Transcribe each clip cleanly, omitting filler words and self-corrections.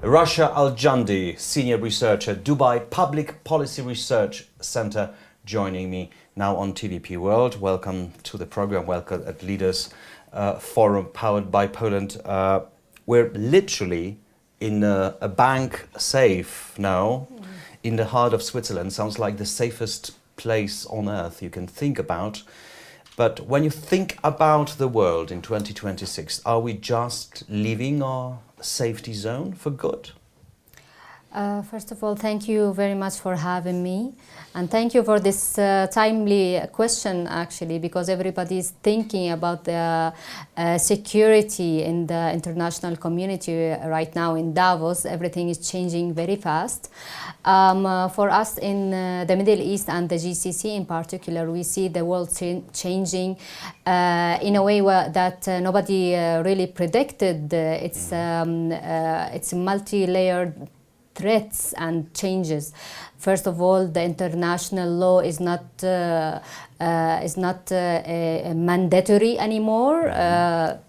Rasha Al Joundy, senior researcher, Dubai Public Policy Research Center, joining me now on TVP World. Welcome to the program. Welcome at Leaders Forum powered by Poland. We're literally in a bank safe now in the heart of Switzerland. Sounds like the safest place on earth you can think about. But when you think about the world in 2026, are we just leaving our safety zone for good? First of all, thank you very much for having me. And thank you for this timely question, actually, because everybody is thinking about the security in the international community right now in Davos. Everything is changing very fast. For us in the Middle East and the GCC in particular, we see the world changing in a way that nobody really predicted. It's multi-layered threats and changes. First of all, the international law is not mandatory anymore.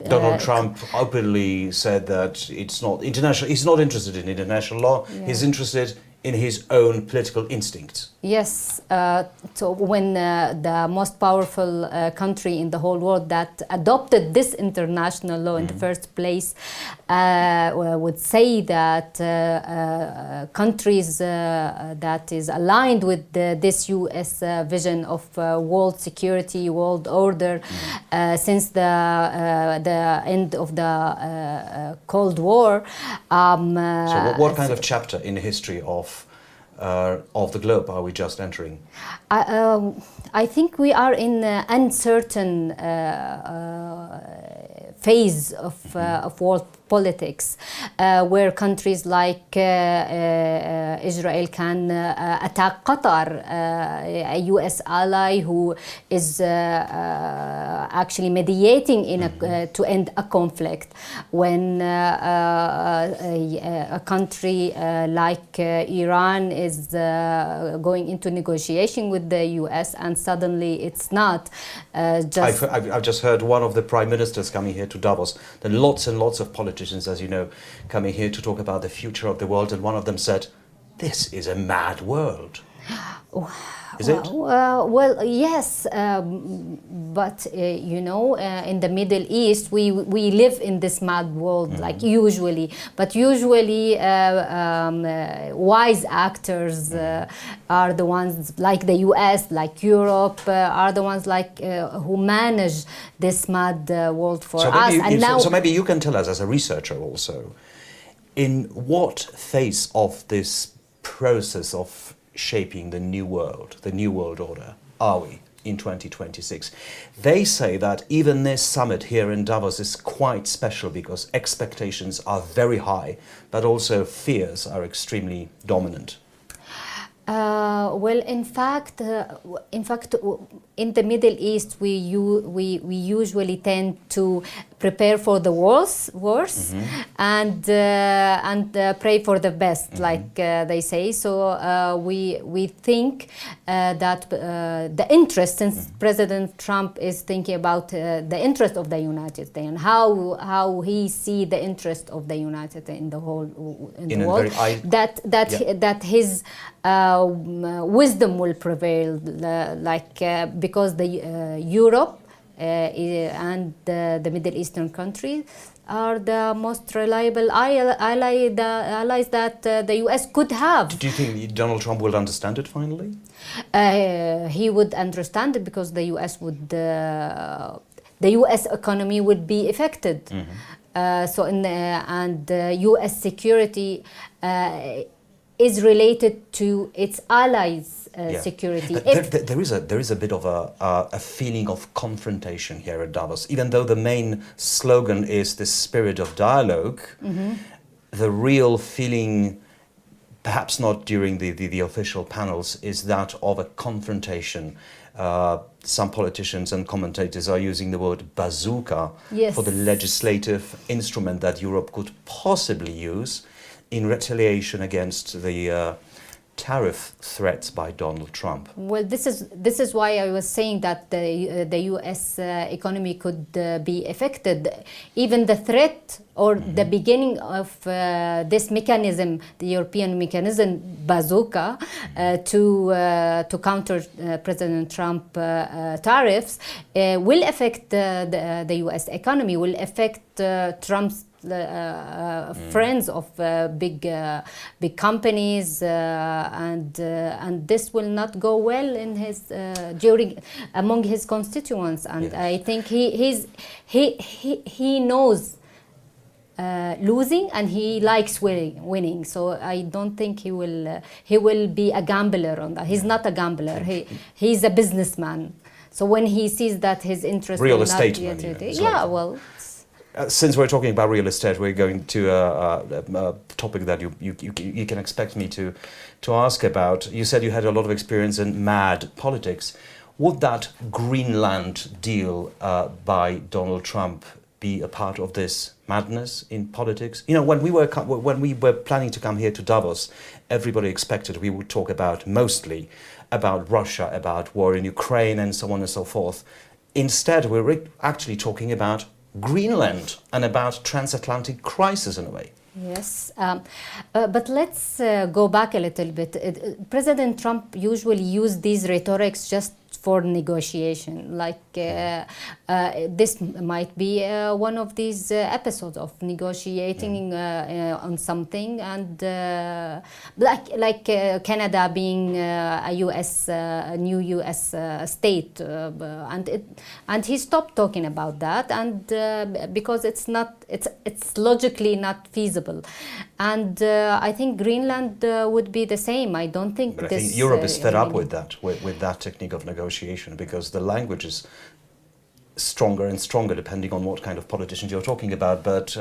Donald Trump openly said that it's not international. He's not interested in international law. Yeah. He's interested in his own political instincts. Yes, so when the most powerful country in the whole world that adopted this international law in the first place would say that countries that is aligned with this US vision of world security, world order, since the end of the Cold War. So what kind of chapter in the history of the globe are we just entering? I think we are in an uncertain phase of world politics, where countries like Israel can attack Qatar, a US ally who is actually mediating in to end a conflict. When a country like Iran is going into negotiation with the US and suddenly it's not just... I've just heard one of the prime ministers coming here to Davos. There are lots and lots of politicians, as you know, coming here to talk about the future of the world, and one of them said, "This is a mad world." Is it? Well, yes, but you know, in the Middle East, we live in this mad world, like usually. But usually, wise actors are the ones like the U.S., like Europe, are the ones like who manage this mad world for us. So maybe you can tell us, as a researcher, also, in what phase of this process of shaping the new world order, are we in 2026? They say that even this summit here in Davos is quite special because expectations are very high, but also fears are extremely dominant. Well, in fact, in the Middle East, we usually tend to prepare for the worst and pray for the best, like they say. So we think that the interest, since President Trump is thinking about the interest of the United States and how he see the interest of the United States in the whole the world, that his wisdom will prevail, because the Europe and the Middle Eastern countries are the most reliable allies that the U.S. could have. Do you think Donald Trump will understand it finally? He would understand it because the U.S. would the U.S. economy would be affected. So U.S. security is related to its allies' security. There is a bit of a feeling of confrontation here at Davos. Even though the main slogan is the spirit of dialogue, the real feeling, perhaps not during the official panels, is that of a confrontation. Some politicians and commentators are using the word bazooka for the legislative instrument that Europe could possibly use in retaliation against the tariff threats by Donald Trump? Well, this is why I was saying that the U.S. Economy could be affected. Even the threat or the beginning of this mechanism, the European mechanism, bazooka, to counter President Trump tariffs, will affect the U.S. economy, will affect Trump's friends of big companies, and this will not go well in his among his constituents. And yes. I think he knows losing, and he likes winning. So I don't think he will be a gambler on that. He's not a gambler. He's a businessman. So when he sees that his interest real estate money, since we're talking about real estate, we're going to a topic that you can expect me to ask about. You said you had a lot of experience in mad politics. Would that Greenland deal by Donald Trump be a part of this madness in politics? You know, when we were planning to come here to Davos, everybody expected we would talk mostly about Russia, about war in Ukraine, and so on and so forth. Instead, we're actually talking about Greenland and about transatlantic crisis in a way. Yes, but let's go back a little bit. President Trump usually used these rhetorics just for negotiation. Like this might be one of these episodes of negotiating on something, and like Canada being a new U.S. state, and he stopped talking about that, and because it's logically not feasible, and I think Greenland would be the same. I don't think. But I think Europe is fed up with that technique of negotiation, because the language is stronger and stronger depending on what kind of politicians you're talking about. But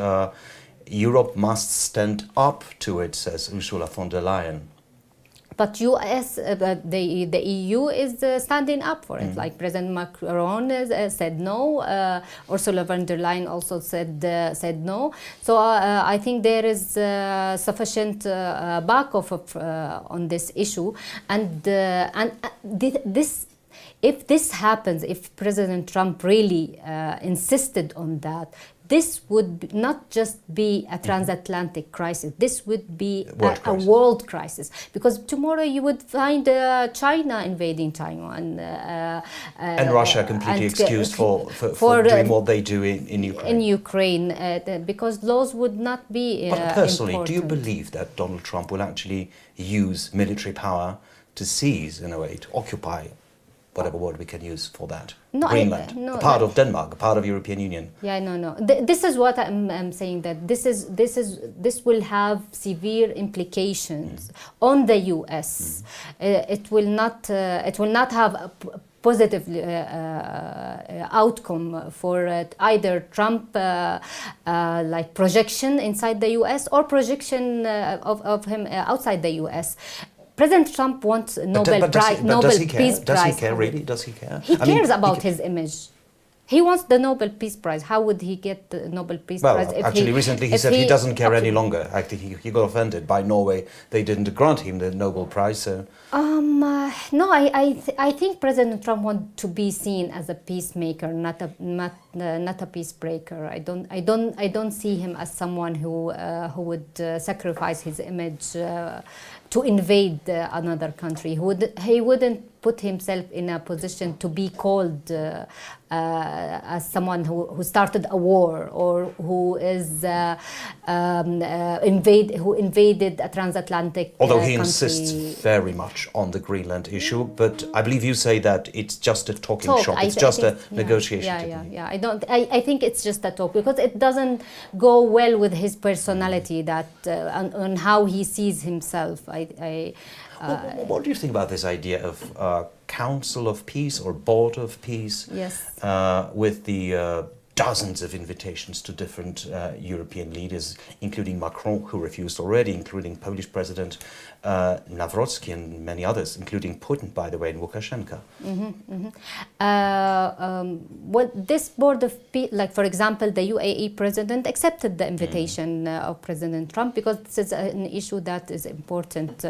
Europe must stand up to it, says Ursula von der Leyen. But the EU is standing up for it. Like President Macron said no. Ursula von der Leyen also said no. So I think there is sufficient backup on this issue, and this. If this happens, if President Trump really insisted on that, this would not just be a transatlantic crisis. This would be a world crisis, because tomorrow you would find China invading Taiwan, and Russia completely excused for doing what they do in Ukraine. In Ukraine, because laws would not be. But personally, important. Do you believe that Donald Trump will actually use military power to seize, in a way, to occupy? Whatever word we can use for that. No, Greenland, a part of Denmark, a part of European Union. Yeah, no. This is what I'm saying, that this will have severe implications on the U.S. It will not have a positive outcome for either Trump like projection inside the U.S. or projection of him outside the U.S. President Trump wants Nobel Peace Prize. Does he care, really? Does he care? He cares about his image. He wants the Nobel Peace Prize. How would he get the Nobel Peace Prize? Actually, recently he said he doesn't care any longer. Actually, he got offended by Norway. They didn't grant him the Nobel Prize. So. No, I think President Trump wants to be seen as a peacemaker, not a peace breaker. I don't see him as someone who would sacrifice his image to invade another country. He wouldn't put himself in a position to be called as someone who started a war, or who invaded a transatlantic Although he country. insists very much on the Greenland issue, but I believe you say that it's just a talking shop. It's just a negotiation technique. Yeah. I think it's just a talk, because it doesn't go well with his personality, that on how he sees himself. What do you think about this idea of Council of Peace or Board of Peace? Yes. With the dozens of invitations to different European leaders, including Macron, who refused already, including Polish President Nawrocki and many others, including Putin, by the way, and Lukashenko. Well, this board of peace, like for example, the UAE president accepted the invitation of President Trump, because this is an issue that is important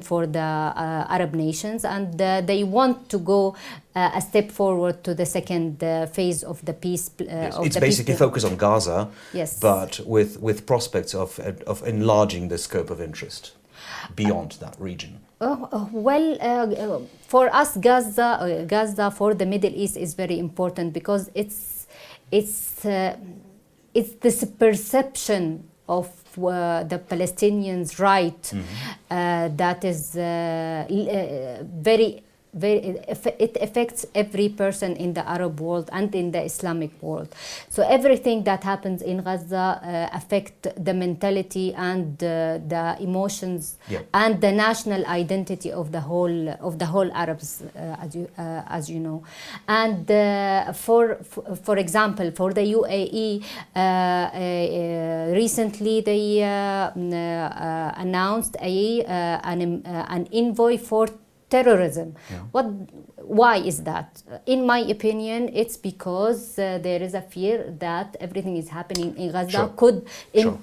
for the Arab nations, and they want to go a step forward to the second phase of the peace. Yes. It's basically focused on Gaza, yes, but with prospects of enlarging the scope of interest beyond that region. For us, Gaza for the Middle East is very important, because it's this perception of the Palestinians' right that is very. It affects every person in the Arab world and in the Islamic world. So everything that happens in Gaza affect the mentality and the emotions and the national identity of the whole Arabs, as you know. And for example, for the UAE, recently they announced an envoy for terrorism. Why is that? In my opinion, it's because there is a fear that everything is happening in Gaza could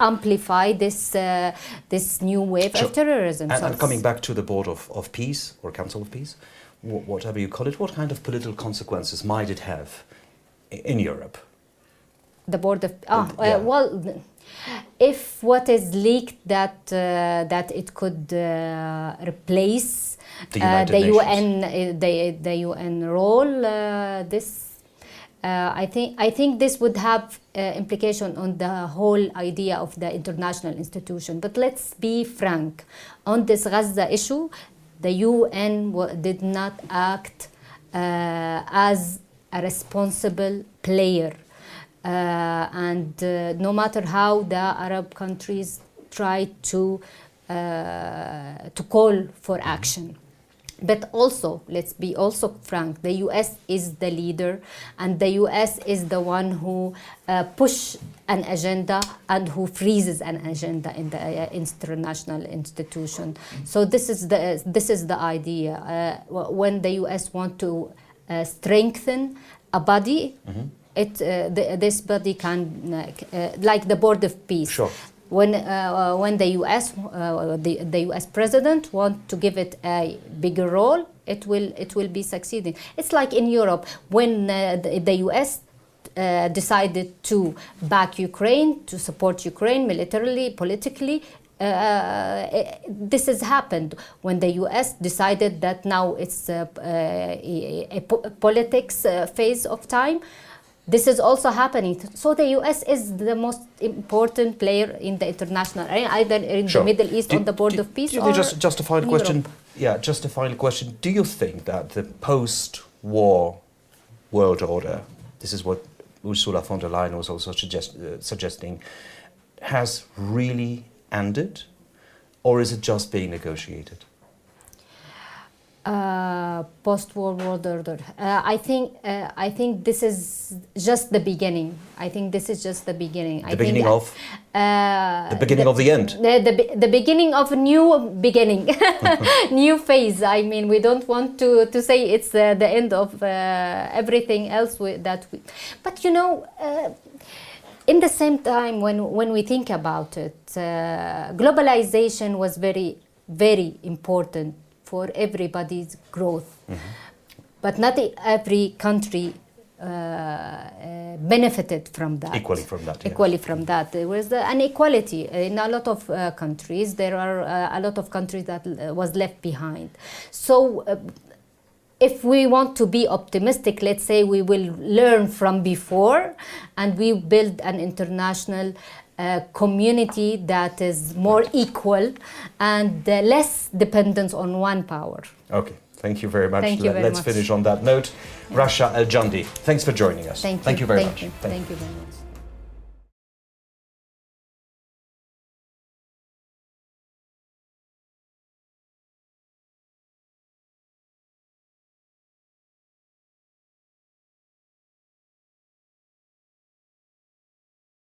amplify this new wave of terrorism. And coming back to the Board of Peace or Council of Peace, whatever you call it, what kind of political consequences might it have in Europe? The Board of well, if what is leaked that it could replace the UN role, I think this would have implication on the whole idea of the international institution. But let's be frank, on this Gaza issue, the UN did not act as a responsible player. And no matter how the Arab countries try to call for action. But also, let's be also frank, the US is the leader, and the US is the one who push an agenda and who freezes an agenda in the international institution. So this is the idea. When the US want to strengthen a body, this body can, like the Board of Peace. Sure. When the US president want to give it a bigger role, it will be succeeding. It's like in Europe when the US decided to back Ukraine, to support Ukraine militarily, politically. This has happened when the US decided that now it's a politics phase of time. This is also happening. So the US is the most important player in the international area, either in the Middle East on the Board of Peace or just a final question. Europe. Yeah, just a final question. Do you think that the post-war world order, this is what Ursula von der Leyen was also suggesting, has really ended, or is it just being negotiated? Post-war world order. I think this is just the beginning. I think this is just the beginning. The beginning of the end. The beginning of a new beginning, new phase. I mean, we don't want to say it's the end of everything else but you know. In the same time, when we think about it, globalization was very, very important for everybody's growth. But not every country benefited from that. Equally from that. Equally from that. There was an inequality in a lot of countries. There are a lot of countries that was left behind. So if we want to be optimistic, let's say we will learn from before and we build an international community that is more equal and less dependent on one power. Okay, thank you very much. Thank you very Let's much. finish on that note. Rasha Al Joundy, thanks for joining us. Thank you very much. Thank you very much.